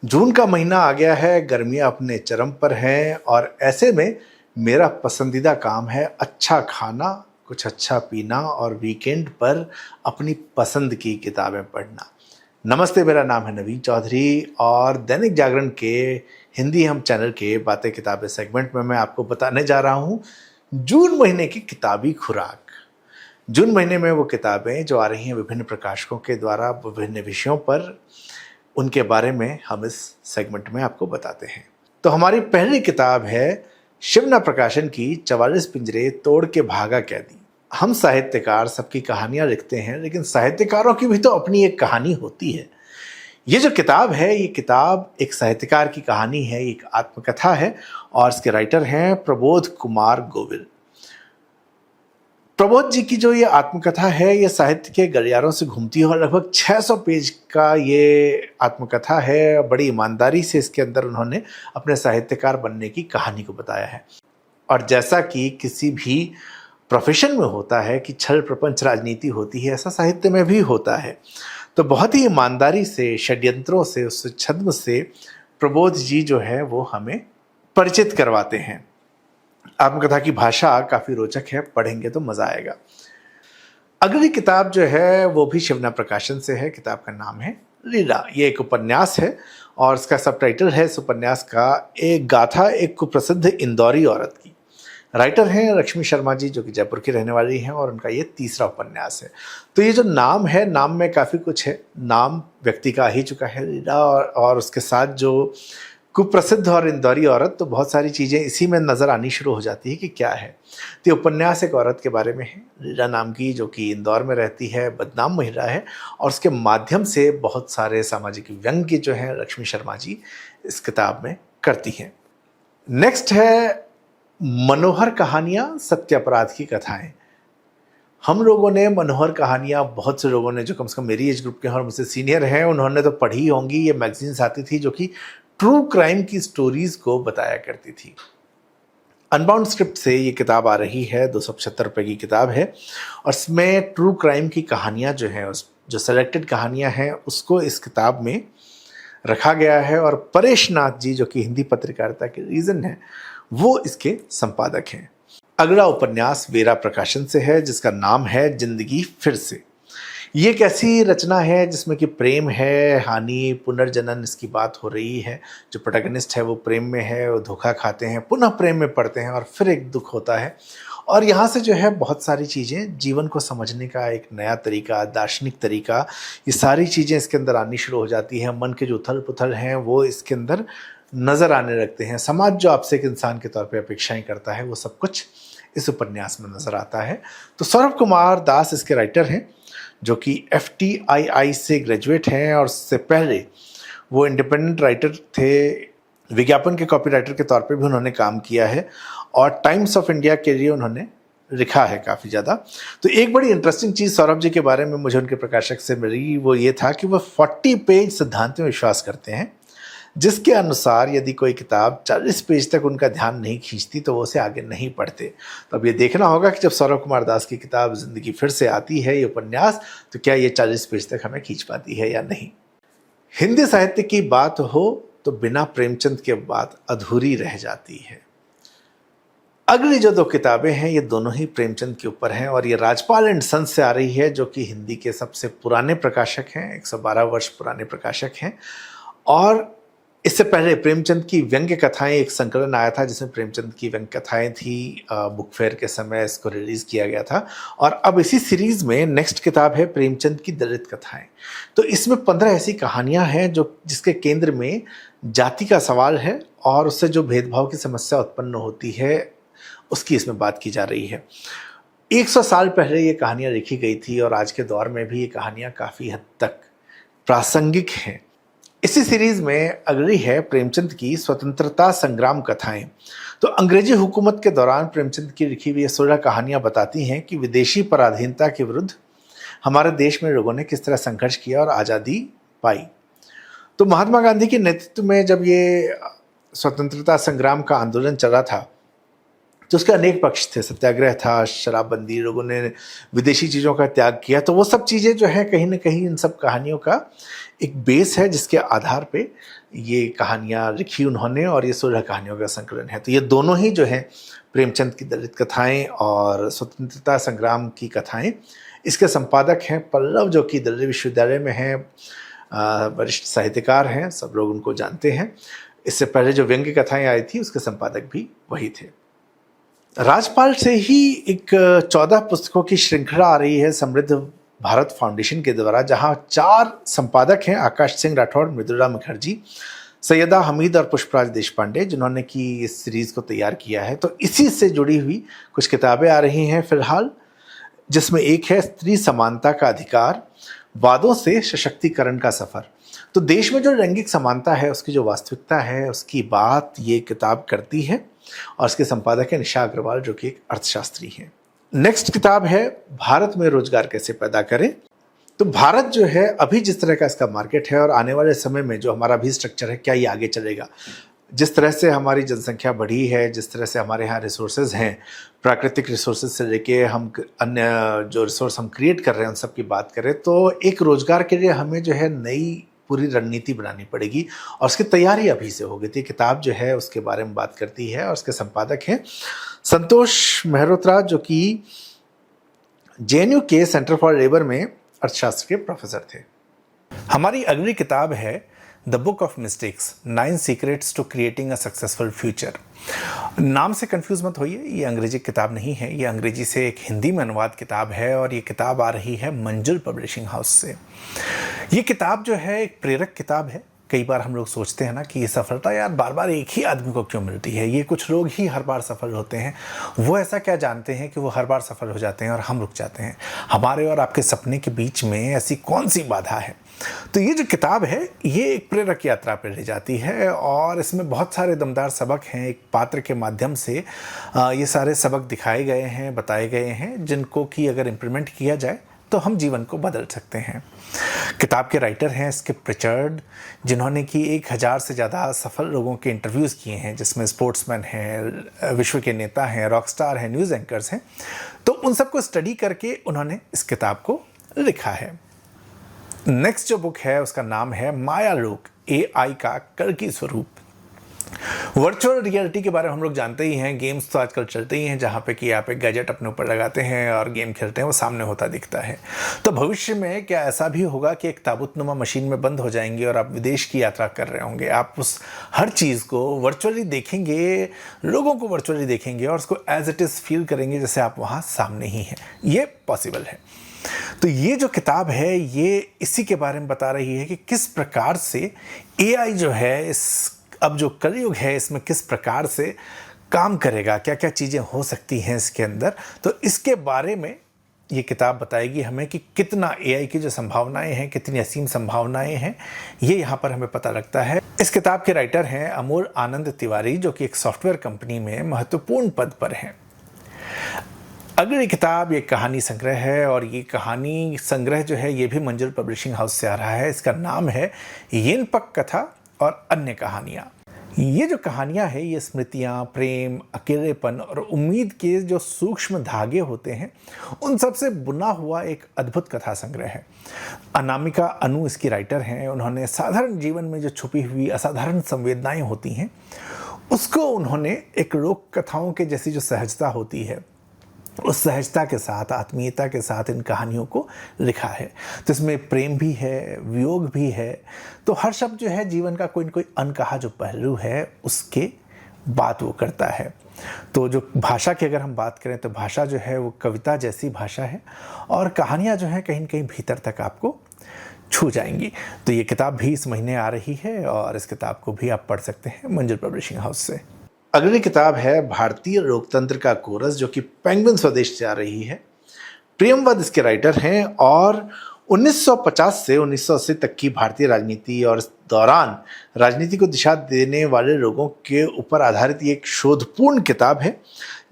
जून का महीना आ गया है, गर्मियाँ अपने चरम पर हैं और ऐसे में मेरा पसंदीदा काम है अच्छा खाना, कुछ अच्छा पीना और वीकेंड पर अपनी पसंद की किताबें पढ़ना। नमस्ते, मेरा नाम है नवीन चौधरी और दैनिक जागरण के हिंदी हम चैनल के बातें किताबें सेगमेंट में मैं आपको बताने जा रहा हूँ जून महीने की किताबी खुराक। जून महीने में वो किताबें जो आ रही हैं विभिन्न प्रकाशकों के द्वारा विभिन्न विषयों पर, उनके बारे में हम इस सेगमेंट में आपको बताते हैं। तो हमारी पहली किताब है शिवना प्रकाशन की 44 पिंजरे तोड़ के भागा कैदी। हम साहित्यकार सबकी कहानियां लिखते हैं, लेकिन साहित्यकारों की भी तो अपनी एक कहानी होती है। ये जो किताब है, ये किताब एक साहित्यकार की कहानी है, एक आत्मकथा है और इसके राइटर हैं प्रबोध कुमार गोविल। प्रबोध जी की जो ये आत्मकथा है, ये साहित्य के गलियारों से घूमती है और लगभग 600 पेज का ये आत्मकथा है। बड़ी ईमानदारी से इसके अंदर उन्होंने अपने साहित्यकार बनने की कहानी को बताया है। और जैसा कि किसी भी प्रोफेशन में होता है कि छल प्रपंच राजनीति होती है, ऐसा साहित्य में भी होता है। तो बहुत ही ईमानदारी से, षड्यंत्रों से, उस छद्म से प्रबोध जी जो है वो हमें परिचित करवाते हैं। आत्मकथा की भाषा काफ़ी रोचक है, पढ़ेंगे तो मज़ा आएगा। अगली किताब जो है वो भी शिवना प्रकाशन से है। किताब का नाम है लीला। ये एक उपन्यास है और इसका सबटाइटल है इस उपन्यास का एक गाथा एक कुप्रसिद्ध इंदौरी औरत की। राइटर हैं लक्ष्मी शर्मा जी, जो कि जयपुर की रहने वाली हैं और उनका ये तीसरा उपन्यास है। तो ये जो नाम है, नाम में काफ़ी कुछ है। नाम व्यक्ति का आ ही चुका है लीला, और उसके साथ जो कुप्रसिद्ध और इंदौरी औरत, तो बहुत सारी चीज़ें इसी में नज़र आनी शुरू हो जाती है कि क्या है। तो ये उपन्यास एक औरत के बारे में है, लीला नाम की, जो कि इंदौर में रहती है, बदनाम महिला है और उसके माध्यम से बहुत सारे सामाजिक व्यंग्य जो हैं लक्ष्मी शर्मा जी इस किताब में करती हैं। नेक्स्ट है मनोहर कहानियाँ सत्य अपराध की कथाएं। हम लोगों ने मनोहर कहानियाँ, बहुत से लोगों ने जो कम से कम मेरी एज ग्रुप के हैं और मुझसे सीनियर हैं, उन्होंने तो पढ़ी होंगी। ये मैगजीन्स आती थी जो कि ट्रू क्राइम की स्टोरीज को बताया करती थी। अनबाउंड स्क्रिप्ट से ये किताब आ रही है, 275 रुपये की किताब है और इसमें ट्रू क्राइम की कहानियाँ जो हैं, उस जो सेलेक्टेड कहानियाँ हैं, उसको इस किताब में रखा गया है। और परेश नाथ जी, जो कि हिंदी पत्रकारिता के रीजन हैं, वो इसके संपादक हैं। अगला उपन्यास वेरा प्रकाशन से है, जिसका नाम है जिंदगी फिर से। ये एक ऐसी रचना है जिसमें कि प्रेम है, हानि, पुनर्जनन इसकी बात हो रही है। जो प्रोटैगनिस्ट है वो प्रेम में है, वो धोखा खाते हैं, पुनः प्रेम में पड़ते हैं और फिर एक दुख होता है। और यहाँ से जो है बहुत सारी चीज़ें, जीवन को समझने का एक नया तरीका, दार्शनिक तरीका, ये सारी चीज़ें इसके अंदर आनी शुरू हो जाती हैं। मन के जो उथल पुथल हैं वो इसके अंदर नज़र आने लगते हैं। समाज जो आपसे एक इंसान के तौर पे अपेक्षाएं करता है, वो सब कुछ इस उपन्यास में नज़र आता है। तो सौरभ कुमार दास इसके राइटर हैं, जो कि FTII से ग्रेजुएट हैं और उससे पहले वो इंडिपेंडेंट राइटर थे। विज्ञापन के कॉपीराइटर के तौर पे भी उन्होंने काम किया है और टाइम्स ऑफ इंडिया के लिए उन्होंने लिखा है काफ़ी ज़्यादा। तो एक बड़ी इंटरेस्टिंग चीज़ सौरभ जी के बारे में मुझे उनके प्रकाशक से मिली, वो ये था कि वो 40 पेज सिद्धांत में विश्वास करते हैं, जिसके अनुसार यदि कोई किताब 40 पेज तक उनका ध्यान नहीं खींचती तो वो उसे आगे नहीं पढ़ते। तो अब ये देखना होगा कि जब सौरभ कुमार दास की किताब जिंदगी फिर से आती है, ये उपन्यास, तो क्या ये 40 पेज तक हमें खींच पाती है या नहीं। हिंदी साहित्य की बात हो तो बिना प्रेमचंद के बात अधूरी रह जाती है। अगली जो दो किताबें हैं, ये दोनों ही प्रेमचंद के ऊपर हैं और ये राजपाल एंड सन्स से आ रही है, जो कि हिंदी के सबसे पुराने प्रकाशक हैं, 112 वर्ष पुराने प्रकाशक हैं। और इससे पहले प्रेमचंद की व्यंग्य कथाएं एक संकलन आया था, जिसमें प्रेमचंद की व्यंग्य कथाएं थी। बुक फेयर के समय इसको रिलीज किया गया था। और अब इसी सीरीज में नेक्स्ट किताब है प्रेमचंद की दलित कथाएं। तो इसमें 15 ऐसी कहानियां हैं जो जिसके केंद्र में जाति का सवाल है और उससे जो भेदभाव की समस्या उत्पन्न होती है, उसकी इसमें बात की जा रही है। 100 साल पहले ये कहानियां लिखी गई थी और आज के दौर में भी ये कहानियां काफ़ी हद तक प्रासंगिक हैं। इसी सीरीज में अगली है प्रेमचंद की स्वतंत्रता संग्राम कथाएं। तो अंग्रेजी हुकूमत के दौरान प्रेमचंद की लिखी हुई 16 कहानियां बताती हैं कि विदेशी पराधीनता के विरुद्ध हमारे देश में लोगों ने किस तरह संघर्ष किया और आज़ादी पाई। तो महात्मा गांधी के नेतृत्व में जब ये स्वतंत्रता संग्राम का आंदोलन चला था, तो उसके अनेक पक्ष थे, सत्याग्रह था, शराबबंदी, लोगों ने विदेशी चीज़ों का त्याग किया। तो वो सब चीज़ें जो है कहीं ना कहीं इन सब कहानियों का एक बेस है जिसके आधार पे ये कहानियाँ लिखी उन्होंने, और ये 16 कहानियों का संकलन है। तो ये दोनों ही जो है प्रेमचंद की दलित कथाएं और स्वतंत्रता संग्राम की कथाएं, इसके संपादक हैं पल्लव, जो कि दिल्ली विश्वविद्यालय में हैं, वरिष्ठ साहित्यकार हैं, सब लोग उनको जानते हैं। इससे पहले जो व्यंग्य कथाएं आई थी उसके संपादक भी वही थे। राजपाल से ही एक 14 पुस्तकों की श्रृंखला आ रही है समृद्ध भारत फाउंडेशन के द्वारा, जहां 4 संपादक हैं, आकाश सिंह राठौड़, मृदुला मुखर्जी, सैयदा हमीद और पुष्पराज देशपांडे, जिन्होंने की इस सीरीज को तैयार किया है। तो इसी से जुड़ी हुई कुछ किताबें आ रही हैं फिलहाल, जिसमें एक है स्त्री समानता का अधिकार, वादों से सशक्तिकरण का सफर। तो देश में जो लैंगिक समानता है उसकी जो वास्तविकता है उसकी बात ये किताब करती है, और इसके संपादक है निशा अग्रवाल, जो कि एक अर्थशास्त्री हैं। नेक्स्ट किताब है भारत में रोजगार कैसे पैदा करें। तो भारत जो है अभी जिस तरह का इसका मार्केट है, और आने वाले समय में जो हमारा भी स्ट्रक्चर है, क्या ये आगे चलेगा, जिस तरह से हमारी जनसंख्या बढ़ी है, जिस तरह से हमारे यहाँ रिसोर्सेज हैं, प्राकृतिक रिसोर्सेज से लेके हम अन्य जो रिसोर्स हम क्रिएट कर रहे हैं उन सब की बात करें, तो एक रोजगार के लिए हमें जो है नई पूरी रणनीति बनानी पड़ेगी, और उसकी तैयारी अभी से हो गई थी। किताब जो है उसके बारे में बात करती है, और उसके संपादक हैं संतोष मेहरोत्रा, जो कि जेएनयू के सेंटर फॉर लेबर में अर्थशास्त्र के प्रोफेसर थे। हमारी अगली किताब है the book of mistakes, 9 secrets to creating a successful future. नाम से कंफ्यूज मत होइए, ये अंग्रेजी किताब नहीं है, ये अंग्रेजी से एक हिंदी में अनुवाद किताब है, और ये किताब आ रही है मंजुल पब्लिशिंग हाउस से। ये किताब जो है एक प्रेरक किताब है। कई बार हम लोग सोचते हैं ना कि ये सफलता यार बार बार एक ही आदमी को क्यों मिलती है, ये कुछ लोग ही हर बार सफल होते हैं, वो ऐसा क्या जानते हैं कि वो हर बार सफल हो जाते हैं और हम रुक जाते हैं। हमारे और आपके सपने के बीच में ऐसी कौन सी बाधा है। तो ये जो किताब है ये एक प्रेरक यात्रा पर ले जाती है, और इसमें बहुत सारे दमदार सबक हैं। एक पात्र के माध्यम से ये सारे सबक दिखाए गए हैं, बताए गए हैं, जिनको कि अगर इम्प्लीमेंट किया जाए तो हम जीवन को बदल सकते हैं। किताब के राइटर हैं स्किप प्रिचर्ड, जिन्होंने कि 1000 से ज़्यादा सफल लोगों के इंटरव्यूज़ किए हैं, जिसमें स्पोर्ट्समैन हैं, विश्व के नेता हैं, रॉकस्टार हैं, न्यूज़ एंकर्स हैं। तो उन सबको स्टडी करके उन्होंने इस किताब को लिखा है। नेक्स्ट जो बुक है उसका नाम है माया लोक, AI का कल की स्वरूप। वर्चुअल रियलिटी के बारे में हम लोग जानते ही हैं, गेम्स तो आजकल चलते ही हैं, जहाँ पे कि आप एक गैजेट अपने ऊपर लगाते हैं और गेम खेलते हैं, वो सामने होता दिखता है। तो भविष्य में क्या ऐसा भी होगा कि एक ताबूतनुमा मशीन में बंद हो जाएंगे और आप विदेश की यात्रा कर रहे होंगे, आप उस हर चीज़ को वर्चुअली देखेंगे, लोगों को वर्चुअली देखेंगे और उसको एज इट इज़ फील करेंगे जैसे आप वहाँ सामने ही हैं। ये पॉसिबल है। तो ये जो किताब है ये इसी के बारे में बता रही है कि किस प्रकार से AI जो है इस अब जो कलयुग है इसमें किस प्रकार से काम करेगा, क्या क्या चीज़ें हो सकती हैं इसके अंदर। तो इसके बारे में ये किताब बताएगी हमें कि कितना AI की जो संभावनाएं हैं, कितनी असीम संभावनाएं हैं, ये यहाँ पर हमें पता लगता है। इस किताब के राइटर हैं अमोल आनंद तिवारी, जो कि एक सॉफ्टवेयर कंपनी में महत्वपूर्ण पद पर हैं। अगली किताब ये कहानी संग्रह है, और ये कहानी संग्रह जो है ये भी मंजुल पब्लिशिंग हाउस से आ रहा है। इसका नाम है येनपक कथा और अन्य कहानियाँ। ये जो कहानियाँ हैं ये स्मृतियाँ, प्रेम, अकेलेपन और उम्मीद के जो सूक्ष्म धागे होते हैं उन सब से बुना हुआ एक अद्भुत कथा संग्रह है। अनामिका अनु इसकी राइटर हैं। उन्होंने साधारण जीवन में जो छुपी हुई असाधारण संवेदनाएं होती हैं उसको उन्होंने एक लोक कथाओं के जैसी जो सहजता होती है उस सहजता के साथ, आत्मीयता के साथ इन कहानियों को लिखा है। तो इसमें प्रेम भी है, वियोग भी है। तो हर शब्द जो है जीवन का कोई न कोई अनकहा जो पहलू है उसके बात वो करता है। तो जो भाषा की अगर हम बात करें तो भाषा जो है वो कविता जैसी भाषा है, और कहानियाँ जो हैं कहीं न कहीं भीतर तक आपको छू जाएंगी। तो ये किताब भी इस महीने आ रही है, और इस किताब को भी आप पढ़ सकते हैं मंजुल पब्लिशिंग हाउस से। अगली किताब है भारतीय लोकतंत्र का कोरस, जो कि पेंगुइन स्वदेश से आ रही है। प्रियमवद इसके राइटर हैं, और 1950 से 1980 तक की भारतीय राजनीति और इस दौरान राजनीति को दिशा देने वाले लोगों के ऊपर आधारित ये एक शोधपूर्ण किताब है,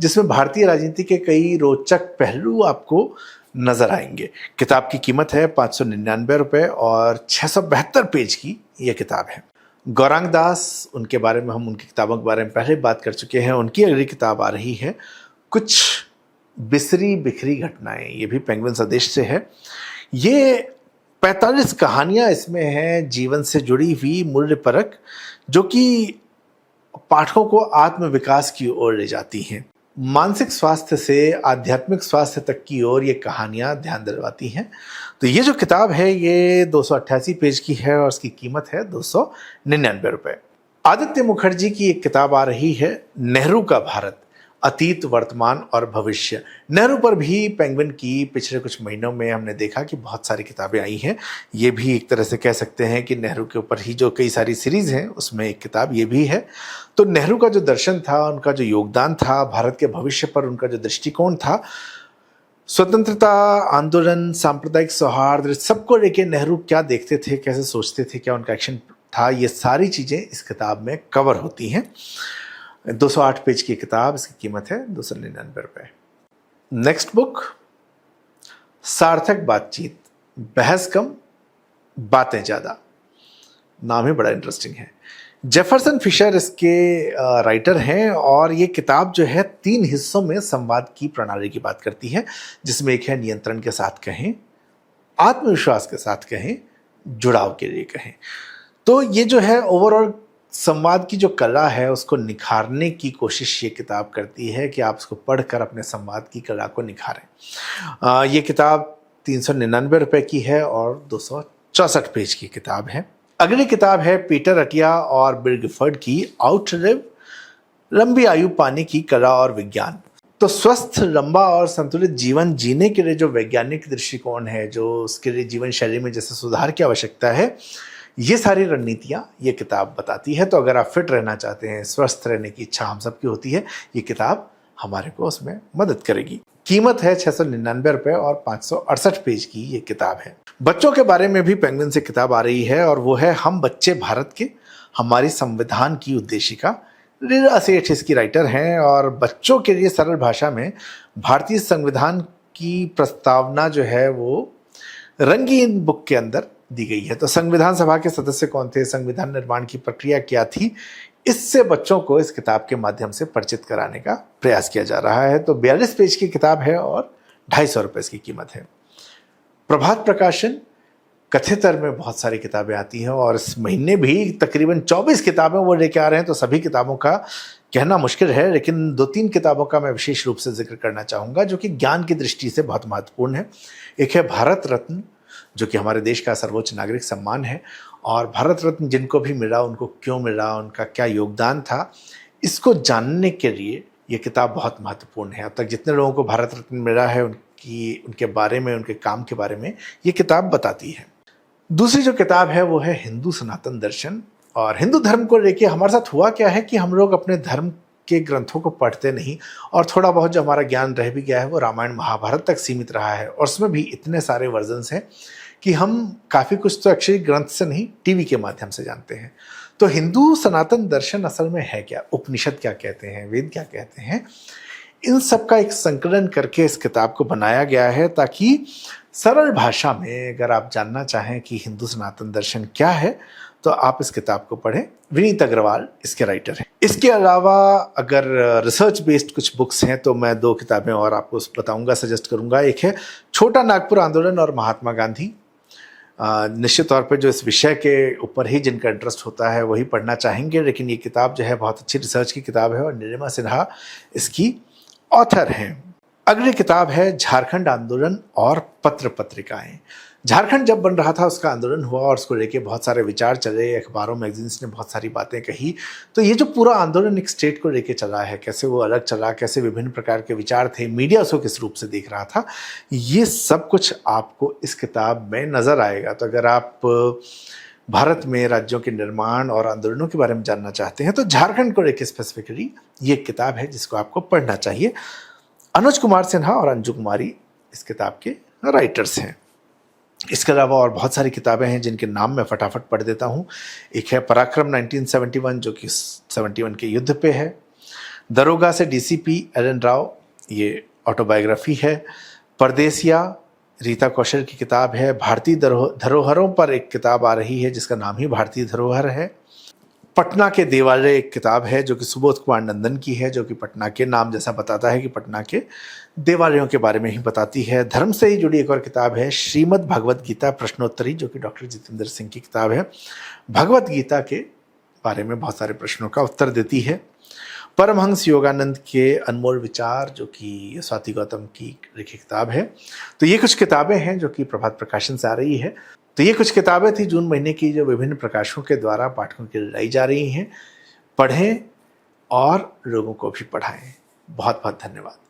जिसमें भारतीय राजनीति के कई रोचक पहलू आपको नजर आएंगे। किताब की कीमत है 599 रुपये, और 672 पेज की यह किताब है। गौरांग दास, उनके बारे में हम उनकी किताबों के बारे में पहले बात कर चुके हैं। उनकी अगली किताब आ रही है कुछ बिसरी बिखरी घटनाएं, ये भी पेंगुइन स्वदेश से है। ये 45 कहानियां इसमें हैं जीवन से जुड़ी हुई मूल्य परक, जो कि पाठकों को आत्मविकास की ओर ले जाती हैं। मानसिक स्वास्थ्य से आध्यात्मिक स्वास्थ्य तक की ओर ये कहानियां ध्यान दिलवाती हैं। तो ये जो किताब है ये 288 पेज की है और इसकी कीमत है 299 रुपए। आदित्य मुखर्जी की एक किताब आ रही है नेहरू का भारत, अतीत, वर्तमान और भविष्य। नेहरू पर भी पेंगुइन की पिछले कुछ महीनों में हमने देखा कि बहुत सारी किताबें आई हैं। ये भी एक तरह से कह सकते हैं कि नेहरू के ऊपर ही जो कई सारी सीरीज हैं उसमें एक किताब ये भी है। तो नेहरू का जो दर्शन था, उनका जो योगदान था, भारत के भविष्य पर उनका जो दृष्टिकोण था, स्वतंत्रता आंदोलन, सांप्रदायिक सौहार्द, सबको लेके नेहरू क्या देखते थे, कैसे सोचते थे, क्या उनका एक्शन था, ये सारी चीज़ें इस किताब में कवर होती हैं। 208 पेज की किताब, इसकी कीमत है 299 रुपये। नेक्स्ट बुक सार्थक बातचीत, बहस कम बातें ज़्यादा। नाम ही बड़ा इंटरेस्टिंग है। जेफरसन फिशर इसके राइटर हैं और ये किताब जो है 3 हिस्सों में संवाद की प्रणाली की बात करती है, जिसमें एक है नियंत्रण के साथ कहें, आत्मविश्वास के साथ कहें, जुड़ाव के लिए कहें। तो ये जो है ओवरऑल संवाद की जो कला है उसको निखारने की कोशिश ये किताब करती है कि आप उसको पढ़कर अपने संवाद की कला को निखारें। ये किताब 399 रुपये की है और 264 पेज की किताब है। अगली किताब है पीटर अटिया और बिल गिफर्ड की आउटलिव, लंबी आयु पाने की कला और विज्ञान। तो स्वस्थ, लंबा और संतुलित जीवन जीने के लिए जो वैज्ञानिक दृष्टिकोण है, जो उसके लिए जीवन शैली में जैसे सुधार की आवश्यकता है, ये सारी रणनीतियाँ ये किताब बताती है। तो अगर आप फिट रहना चाहते हैं, स्वस्थ रहने की इच्छा हम सबकी होती है, ये किताब हमारे को उसमें मदद करेगी। कीमत है 699 रुपये और 568 पेज की ये किताब है। बच्चों के बारे में भी पेंगुइन से किताब आ रही है और वो है हम बच्चे भारत के, हमारी संविधान की उद्देशिका। लीला सेठ इसकी राइटर हैं और बच्चों के लिए सरल भाषा में भारतीय संविधान की प्रस्तावना जो है वो रंगीन बुक के अंदर दी गई है। तो संविधान सभा के सदस्य कौन थे, संविधान निर्माण की प्रक्रिया क्या थी, इससे बच्चों को इस किताब के माध्यम से परिचित कराने का प्रयास किया जा रहा है। तो 42 पेज की किताब है और 250 रुपये इसकी कीमत है। प्रभात प्रकाशन कथितर में बहुत सारी किताबें आती हैं और इस महीने भी तकरीबन 24 किताबें वो लेके आ रहे हैं। तो सभी किताबों का कहना मुश्किल है, लेकिन 2-3 किताबों का मैं विशेष रूप से जिक्र करना चाहूँगा जो कि ज्ञान की दृष्टि से बहुत महत्वपूर्ण है। एक है भारत रत्न, जो कि हमारे देश का सर्वोच्च नागरिक सम्मान है, और भारत रत्न जिनको भी मिला उनको क्यों मिला, उनका क्या योगदान था, इसको जानने के लिए ये किताब बहुत महत्वपूर्ण है। अब तक जितने लोगों को भारत रत्न मिला है उनके बारे में, उनके काम के बारे में ये किताब बताती है। दूसरी जो किताब है वो है हिंदू सनातन दर्शन। और हिंदू धर्म को लेके हमारे साथ हुआ क्या है कि हम लोग अपने धर्म के ग्रंथों को पढ़ते नहीं, और थोड़ा बहुत जो हमारा ज्ञान रह भी गया है वो रामायण महाभारत तक सीमित रहा है, और उसमें भी इतने सारे वर्जन्स हैं कि हम काफ़ी कुछ तो एक्चुअली ग्रंथ से नहीं, टीवी के माध्यम से जानते हैं। तो हिंदू सनातन दर्शन असल में है क्या, उपनिषद क्या कहते हैं, वेद क्या कहते हैं, इन सब का एक संकलन करके इस किताब को बनाया गया है, ताकि सरल भाषा में अगर आप जानना चाहें कि हिंदू सनातन दर्शन क्या है तो आप इस किताब को पढ़ें। विनीत अग्रवाल इसके राइटर हैं। इसके अलावा अगर रिसर्च बेस्ड कुछ बुक्स हैं तो मैं 2 किताबें और आपको बताऊंगा, सजेस्ट करूंगा। एक है छोटा नागपुर आंदोलन और महात्मा गांधी। निश्चित तौर पे जो इस विषय के ऊपर ही जिनका इंटरेस्ट होता है वही पढ़ना चाहेंगे, लेकिन ये किताब जो है बहुत अच्छी रिसर्च की किताब है और नीलिमा सिन्हा इसकी ऑथर हैं। अगली किताब है झारखंड आंदोलन और पत्र पत्रिकाएं। झारखंड जब बन रहा था उसका आंदोलन हुआ और उसको लेके बहुत सारे विचार चले, अखबारों मैगजीन्स ने बहुत सारी बातें कही। तो ये जो पूरा आंदोलन एक स्टेट को लेके चला है, कैसे वो अलग चला, कैसे विभिन्न प्रकार के विचार थे, मीडिया उसको किस रूप से देख रहा था, ये सब कुछ आपको इस किताब में नज़र आएगा। तो अगर आप भारत में राज्यों के निर्माण और आंदोलनों के बारे में जानना चाहते हैं तो झारखंड को लेकर स्पेसिफिकली ये किताब है जिसको आपको पढ़ना चाहिए। अनुज कुमार सिन्हा और अंजू कुमारी इस किताब के राइटर्स हैं। इसके अलावा और बहुत सारी किताबें हैं जिनके नाम मैं फटाफट पढ़ देता हूँ। एक है पराक्रम 1971 जो कि 71 के युद्ध पे है। दरोगा से डीसीपी एलन राव, ये ऑटोबायोग्राफी है। परदेसिया रीता कौशल की किताब है। भारतीय धरोहरों पर एक किताब आ रही है जिसका नाम ही भारतीय धरोहर है। पटना के देवालय एक किताब है जो कि सुबोध कुमार नंदन की है, जो कि पटना के नाम जैसा बताता है कि पटना के देवालयों के बारे में ही बताती है। धर्म से ही जुड़ी एक और किताब है श्रीमद् भगवत गीता प्रश्नोत्तरी, जो कि डॉक्टर जितेंद्र सिंह की किताब है। भगवत गीता के बारे में बहुत सारे प्रश्नों का उत्तर देती है। परमहंस योगानंद के अनमोल विचार, जो कि स्वाति गौतम की लिखी किताब है। तो ये कुछ किताबें हैं जो कि प्रभात प्रकाशन से आ रही है। तो ये कुछ किताबें थी जून महीने की, जो विभिन्न प्रकाशकों के द्वारा पाठकों के लिए लाई जा रही हैं। पढ़ें और लोगों को भी पढ़ाएं। बहुत बहुत धन्यवाद।